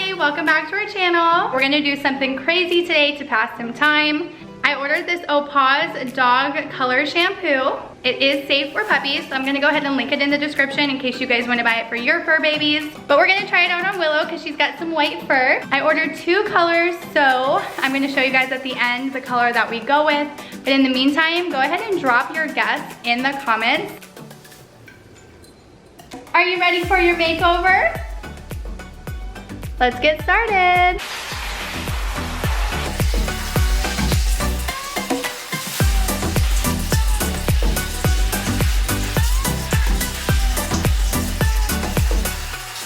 everybody, welcome back to our channel. We're gonna do something crazy today to pass some time. I ordered this Opaz dog color shampoo. It is safe for puppies, so I'm gonna go ahead and link it in the description in case you guys wanna buy it for your fur babies. But we're gonna try it out on Willow because she's got some white fur. I ordered 2 colors, so I'm gonna show you guys at the end the color that we go with. But in the meantime, go ahead and drop your guess in the comments. Are you ready for your makeover? Let's get started.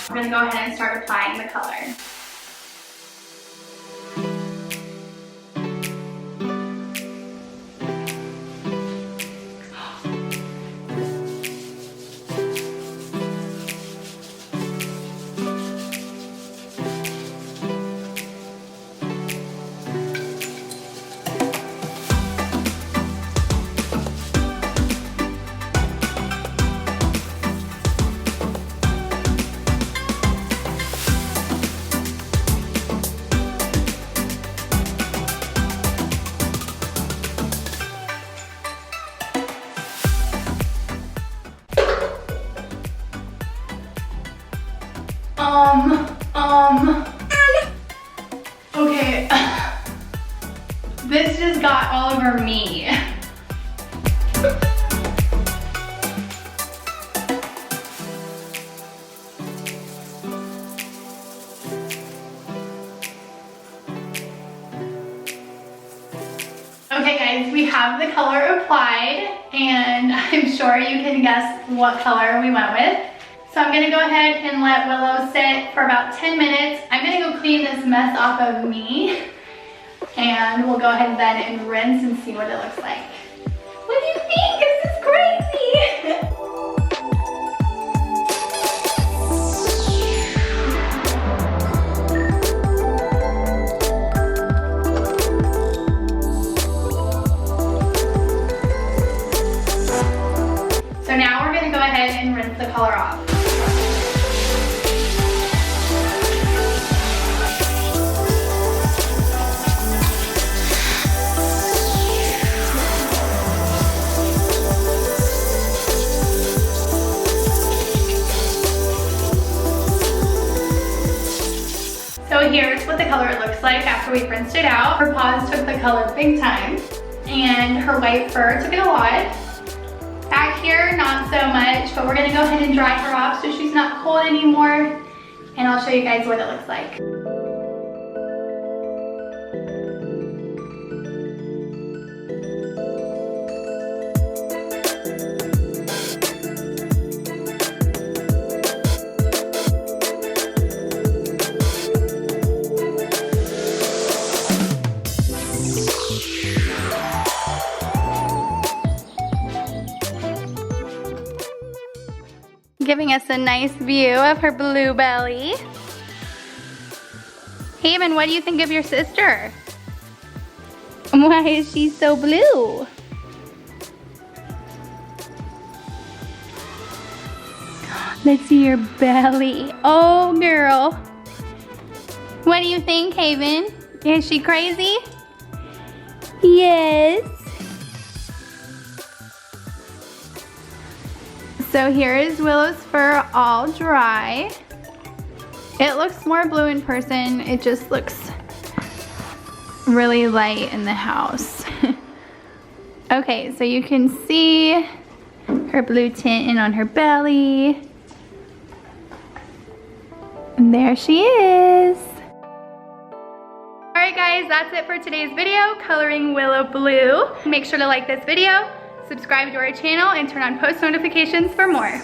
I'm gonna go ahead and start applying the color. Okay, this just got all over me. Okay guys, we have the color applied and I'm sure you can guess what color we went with. So I'm gonna go ahead and let Willow sit for about 10 minutes. I'm gonna go clean this mess off of me and we'll go ahead then and rinse and see what it looks like. What do you think? This is crazy! So now we're gonna go ahead and rinse the color off. So here's what the color looks like after we rinsed it out. Her paws took the color big time, and her white fur took it a lot. Back here, not so much, but we're gonna go ahead and dry her off so she's not cold anymore, and I'll show you guys what it looks like. Giving us a nice view of her blue belly. Haven, what do you think of your sister? Why is she so blue? Let's see your belly. Oh, girl. What do you think, Haven? Is she crazy? Yes. So here is Willow's fur all dry. It looks more blue in person. It just looks really light in the house. Okay, so you can see her blue tint in on her belly. And there she is. Alright guys, that's it for today's video, coloring Willow blue. Make sure to like this video, subscribe to our channel, and turn on post notifications for more.